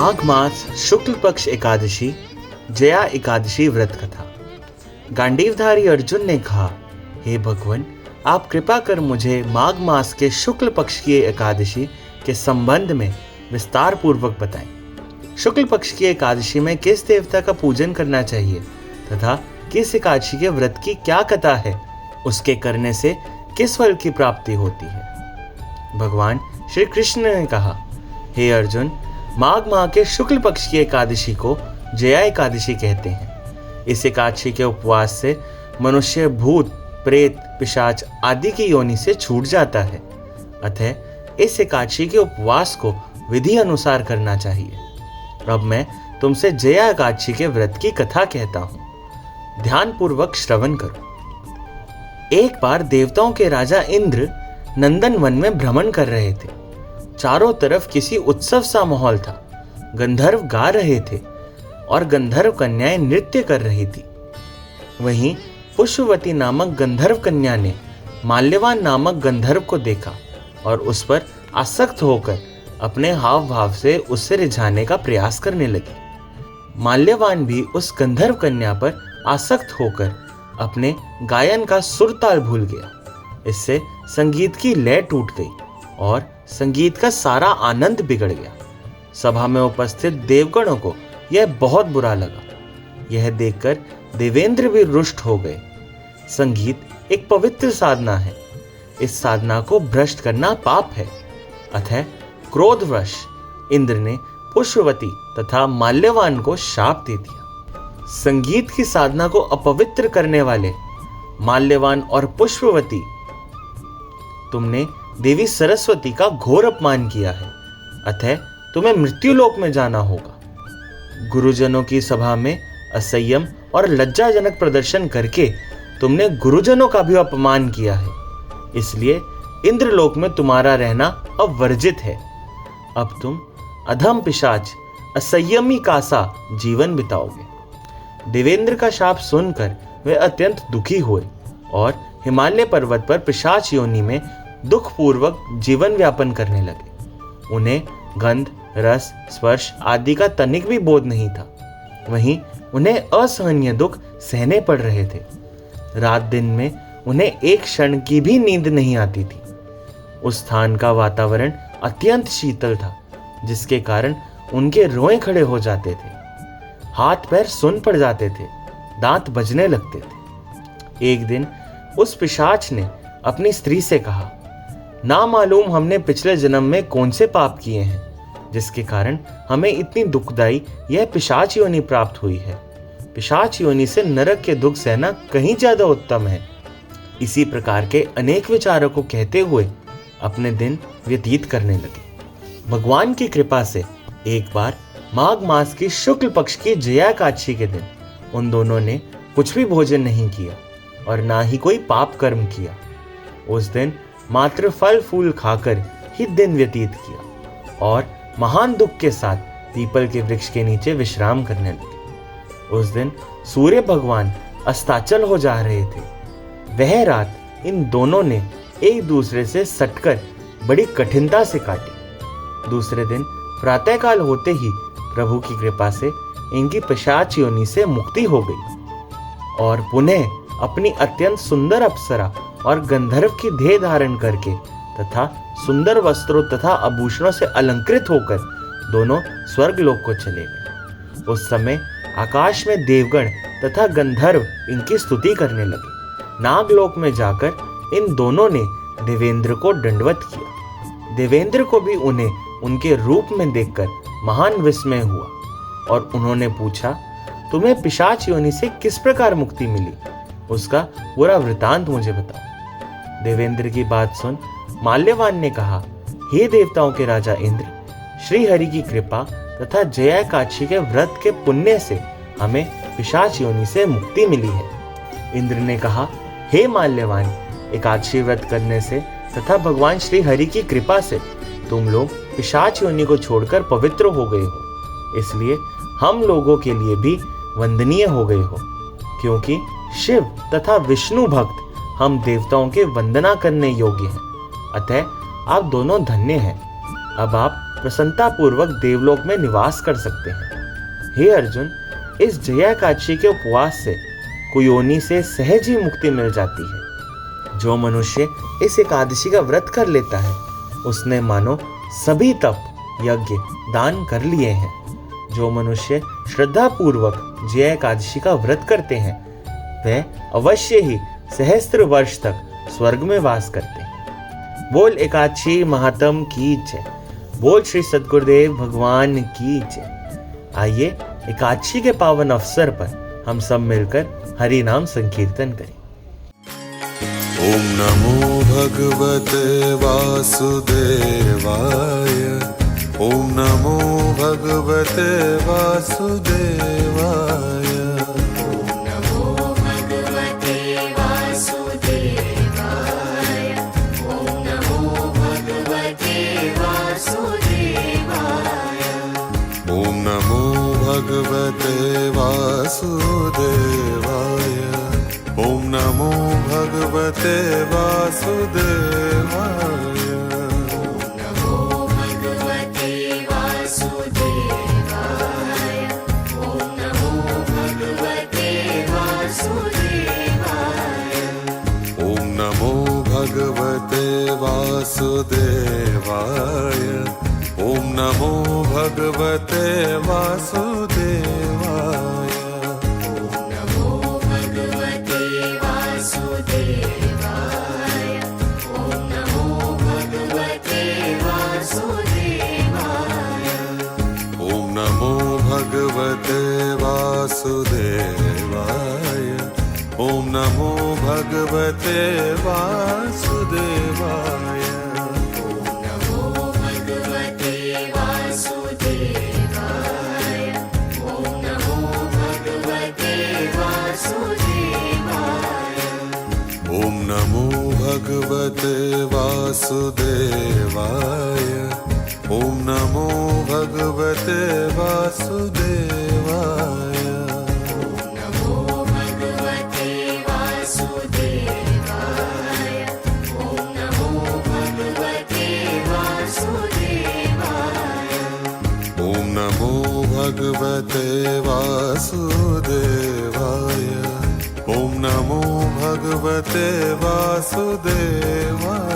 माघ मास शुक्ल पक्ष एकादशी जया एकादशी व्रत कथा। गांडीवधारी अर्जुन ने कहा, हे भगवान, आप कृपा कर मुझे माघ मास के शुक्ल पक्ष की एकादशी के संबंध में विस्तार पूर्वक बताएं। शुक्ल पक्ष की एकादशी में किस देवता का पूजन करना चाहिए तथा किस एकादशी के व्रत की क्या कथा है, उसके करने से किस फल की प्राप्ति होती है। भगवान श्री कृष्ण ने कहा, हे अर्जुन, माघ माह के शुक्ल पक्ष की एकादशी को जया एकादशी कहते हैं। इस एकादशी के उपवास से मनुष्य भूत, प्रेत, पिशाच आदि की योनि से छूट जाता है। अतः इस एकादशी के उपवास को विधि अनुसार करना चाहिए। अब मैं तुमसे जया एकादशी के व्रत की कथा कहता हूँ, ध्यान पूर्वक श्रवण करो। एक बार देवताओं के राजा इंद्र नंदन वन में भ्रमण कर रहे थे। चारों तरफ किसी उत्सव सा माहौल था। गंधर्व गा रहे थे और गंधर्व कन्याएं नृत्य कर रही थी। वहीं पुष्पवती नामक गंधर्व कन्या ने माल्यवान नामक गंधर्व को देखा और उस पर आसक्त होकर अपने हाव भाव से उससे रिझाने का प्रयास करने लगी। माल्यवान भी उस गंधर्व कन्या पर आसक्त होकर अपने गायन का सुर ताल भूल गया। इससे संगीत की लय टूट गई और संगीत का सारा आनंद बिगड़ गया। सभा में उपस्थित देवगणों को यह बहुत बुरा लगा। यह देखकर देवेंद्र भी रुष्ट हो गए। संगीत एक पवित्र साधना है। इस साधना को भ्रष्ट करना पाप है। अतः क्रोधवश इंद्र ने पुष्पवती तथा माल्यवान को शाप दे दिया। संगीत की साधना को अपवित्र करने वाले माल्यवान और पुष्पवती, तुमने देवी सरस्वती का घोर अपमान किया है। अतः तुम्हें मृत्युलोक में जाना होगा। गुरुजनों की सभा में असंयम और लज्जाजनक प्रदर्शन करके तुमने गुरुजनों का भी अपमान किया है। इसलिए इंद्रलोक में तुम्हारा रहना अब वर्जित है। अब तुम अधम पिशाच, असंयमी का सा जीवन बिताओगे। देवेंद्र का शाप सुनकर वे अत्यंत दुखी हुए और हिमालय पर्वत पर पिशाच योनि में दुखपूर्वक जीवन व्यापन करने लगे। उन्हें गंध, रस, स्पर्श आदि का तनिक भी बोध नहीं था। वहीं उन्हें असहनीय दुख सहने पड़ रहे थे। रात दिन में उन्हें एक क्षण की भी नींद नहीं आती थी। उस स्थान का वातावरण अत्यंत शीतल था, जिसके कारण उनके रोए खड़े हो जाते थे, हाथ पैर सुन पड़ जाते थे, दांत बजने लगते थे। एक दिन उस पिशाच ने अपनी स्त्री से कहा, ना मालूम हमने पिछले जन्म में कौन से पाप किए हैं, जिसके कारण हमें इतनी दुखदाई यह पिशाच योनि प्राप्त हुई है। पिशाच योनि से नरक के दुख सहना कहीं ज्यादा उत्तम है। इसी प्रकार के अनेक विचारों को कहते हुए अपने दिन व्यतीत करने लगे। भगवान की कृपा से एक बार माघ मास की शुक्ल पक्ष की जया एकादशी के दिन उन दोनों ने कुछ भी भोजन नहीं किया और ना ही कोई पाप कर्म किया। उस दिन मात्र फल फूल खाकर ही दिन व्यतीत किया और महान दुख के साथ पीपल के वृक्ष के नीचे विश्राम करने लगे। उस दिन सूर्य भगवान अस्ताचल हो जा रहे थे। वह रात इन दोनों ने एक दूसरे से सटकर बड़ी कठिनता से काटी। दूसरे दिन प्रातःकाल होते ही प्रभु की कृपा से इनकी पिशाच योनि से मुक्ति हो गई और पुनः अपनी अत्यंत सुंदर अप्सरा और गंधर्व की देह धारण करके तथा सुंदर वस्त्रों तथा आभूषणों से अलंकृत होकर दोनों स्वर्ग लोक को चले गए। उस समय आकाश में देवगण तथा गंधर्व इनकी स्तुति करने लगे। नागलोक में जाकर इन दोनों ने देवेंद्र को दंडवत किया। देवेंद्र को भी उन्हें उनके रूप में देखकर महान विस्मय हुआ और उन्होंने पूछा, तुम्हें पिशाच योनि से किस प्रकार मुक्ति मिली? उसका पूरा वृतांत मुझे बताओ। देवेंद्र की बात सुन माल्यवान ने कहा, हे देवताओं के राजा इंद्र, श्री हरि की कृपा तथा जया एकादशी के व्रत के पुण्य से हमें पिशाच योनि से मुक्ति मिली है। इंद्र ने कहा, हे माल्यवान, एकादशी व्रत करने से तथा भगवान श्री हरि की कृपा से तुम लोग पिशाच योनि को छोड़कर पवित्र हो गए हो। इसलिए हम लोगों के लिए भी वंदनीय हो गए हो, क्योंकि शिव तथा विष्णु भक्त हम देवताओं के वंदना करने योग्य हैं। अतः आप दोनों धन्य हैं। अब आप प्रसन्नतापूर्वक देवलोक में निवास कर सकते हैं। हे अर्जुन, इस जया एकादशी के उपवास से कुयोनि से सहज ही मुक्ति मिल जाती है। जो मनुष्य इस एकादशी का व्रत कर लेता है उसने मानो सभी तप, यज्ञ, दान कर लिए हैं। जो मनुष्य श्रद्धा पूर्वक जया एकादशी का व्रत करते हैं वह अवश्य ही सहस्त्र वर्ष तक स्वर्ग में वास करते हैं। बोल एकादशी महात्म की जय। बोल श्री सद्गुरुदेव भगवान की जय। आइए एकादशी के पावन अवसर पर हम सब मिलकर हरि नाम संकीर्तन करें। ओम नमो भगवते वासुदेवाय। ओम नमो भगवते वासुदेवाय। ओम नमो भगवते वासुदेवाय। ओम नमो भगवते वासुदेवाय। ओम नमो भगवते वासुदेवाय। ओम नमो भगवते वासुदेवाय। ओम नमो भगवते वासुदेवाय। ओम नमो भगवते वासुदेवाय। ओम नमो भगवते वासुदेवाय। ओम नमो भगवते वासुदेवाय। ओम नमो भगवते वासुदेवाय। ओम नमो भगवते वासुदेवाय।